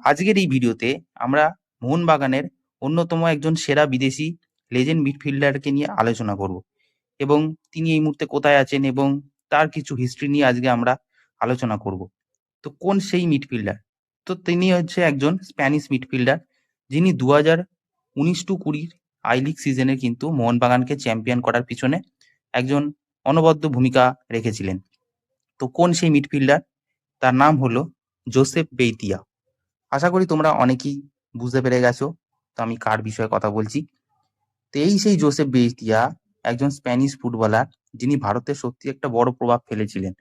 আজকের এই ভিডিওতে আমরা মোহনবাগানের অন্যতম একজন সেরা বিদেশি লেজেন্ড মিডফিল্ডারকে নিয়ে আলোচনা করব এবং তিনি এই মুহূর্তে কোথায় আছেন এবং তার কিছু হিস্ট্রি নিয়ে আজকে আমরা আলোচনা করব। তো কোন সেই মিডফিল্ডার? তো তিনি হচ্ছে একজন স্প্যানিশ মিডফিল্ডার, যিনি 2019-20 আই লিগ সিজনে কিন্তু মোহনবাগানকে চ্যাম্পিয়ন করার পিছনে একজন অনবদ্য ভূমিকা রেখেছিলেন। তো কোন সেই মিডফিল্ডার? তার নাম হলো জোসেফ বেইতিয়া। আশা করি তোমরা অনেকেই বুঝতে পেরে গেছো তো আমি কার বিষয়ে কথা বলছি। তো এই সেই জোসেফ বেইতিয়া, একজন স্প্যানিশ ফুটবলার, যিনি ভারতে সত্যি একটা বড় প্রভাব ফেলেছিলেন।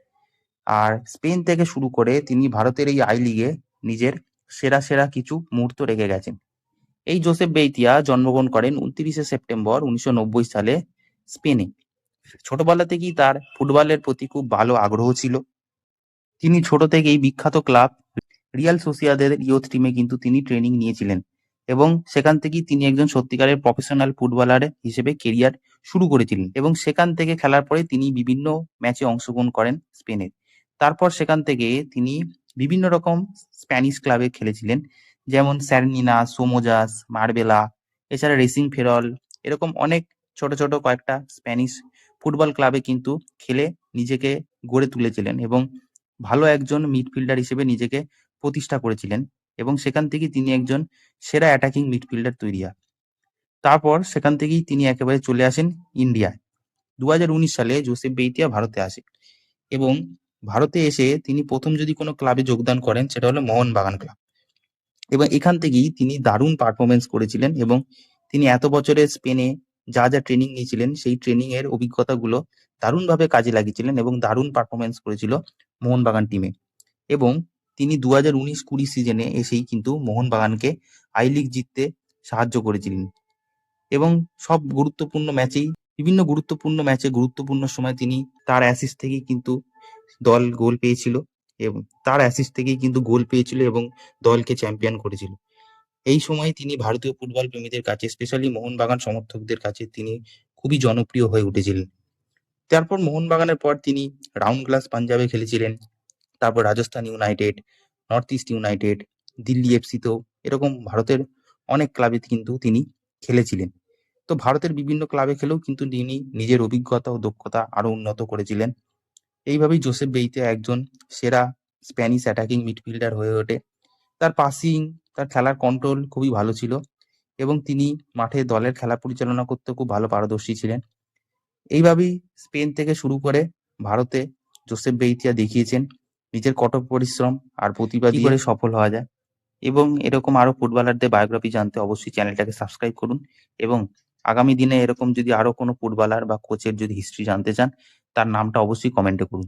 আর স্পেন থেকে শুরু করে তিনি ভারতের এই আই লিগে নিজের সেরা সেরা কিছু মুহূর্ত রেখে গেছেন। এই জোসেফ বেইতিয়া জন্মগ্রহণ করেন 29শে সেপ্টেম্বর 1990 সালে স্পেনে। ছোটবেলা থেকেই তার ফুটবলের প্রতি খুব ভালো আগ্রহ ছিল। তিনি ছোট থেকেই বিখ্যাত ক্লাব রিয়াল সোসিয়াদাদের ইয়ুথ টিমে কিন্তু তিনি ট্রেনিং নিয়েছিলেন এবং সেখান থেকেই তিনি একজন সত্যিকারের প্রফেশনাল ফুটবলার হিসেবে কেরিয়ার শুরু করেছিলেন এবং সেখান থেকে খেলার পরে তিনি বিভিন্ন ম্যাচে অংশগ্রহণ করেন স্পেনের। তারপর সেখান থেকে তিনি বিভিন্ন রকম স্প্যানিশ ক্লাবে খেলেছিলেন, যেমন স্যারনিনা, সোমোজাস, মার্বেলা, এছাড়া রেসিং ফেরল, এরকম অনেক ছোট ছোট কয়েকটা স্প্যানিশ ফুটবল ক্লাবে কিন্তু খেলে নিজেকে গড়ে তুলেছিলেন এবং ভালো একজন মিডফিল্ডার হিসেবে নিজেকে প্রতিষ্ঠা করেছিলেন এবং সেখান থেকেই তিনি একজন সেরা অ্যাটাকিং মিডফিল্ডার তৈরি হয়। তারপর সেখান থেকেই তিনি একেবারে চলে আসেন ইন্ডিয়ায়। 2019 সালে জোসেফ বেইতিয়া ভারতে আসে এবং ভারতে এসে তিনি প্রথম যদি কোনো ক্লাবে যোগদান করেন সেটা হলো মোহনবাগান ক্লাব এবং এখান থেকেই তিনি দারুণ পারফরমেন্স করেছিলেন এবং তিনি এত বছরের স্পেনে যা যা ট্রেনিং নিয়েছিলেন সেই ট্রেনিং এর অভিজ্ঞতাগুলো দারুণভাবে কাজে লাগিয়েছিলেন এবং দারুণ পারফরমেন্স করেছিল মোহনবাগান টিমে। এবং তিনি 2019-20 সিজনে এসেই কিন্তু মোহনবাগানকে আই লিগ জিততে সাহায্য করেছিলেন এবং সব গুরুত্বপূর্ণ ম্যাচেই বিভিন্ন গুরুত্বপূর্ণ ম্যাচে গুরুত্বপূর্ণ সময় তিনি তার অ্যাসিস্ট থেকেই কিন্তু দল গোল পেয়েছিল এবং তার অ্যাসিস্ট থেকেই কিন্তু গোল পেয়েছিল এবং দলকে চ্যাম্পিয়ন করেছিল। এই সময় তিনি ভারতীয় ফুটবল প্রেমীদের কাছে, স্পেশালি মোহনবাগান সমর্থকদের কাছে তিনি খুবই জনপ্রিয় হয়ে উঠেছিলেন। তারপর মোহনবাগানের পর তিনি রাউন্ড গ্লাস পাঞ্জাবে খেলেছিলেন, তারপর Rajasthan United, North East United, Delhi এফসিতেও এরকম ভারতের অনেক ক্লাবে কিন্তু তিনি খেলেছিলেন। তো ভারতের বিভিন্ন ক্লাবে খেলেও কিন্তু তিনি নিজের অভিজ্ঞতা ও দক্ষতা আরো উন্নত করেছিলেন। এইভাবেই জোসেফ বেইতিয়া একজন সেরা স্প্যানিশ অ্যাটাকিং মিডফিল্ডার হয়ে ওঠে। তার পাসিং, তার খেলার কন্ট্রোল খুবই ভালো ছিল এবং তিনি মাঠে দলের খেলা পরিচালনা করতে খুব ভালো পারদর্শী ছিলেন। এইভাবেই স্পেন থেকে শুরু করে ভারতে জোসেফ বেইতিয়া দেখিয়েছেন নিজের কঠোর পরিশ্রম আর প্রতিভা দিয়ে করে সফল হওয়া যায়। এবং এরকম আরো ফুটবলারদের বায়োগ্রাফি জানতে অবশ্যই চ্যানেলটাকে সাবস্ক্রাইব করুন এবং আগামী দিনে এরকম যদি আরো কোনো ফুটবলার বা কোচের যদি হিস্ট্রি জানতে চান তার নামটা অবশ্যই কমেন্টে করুন।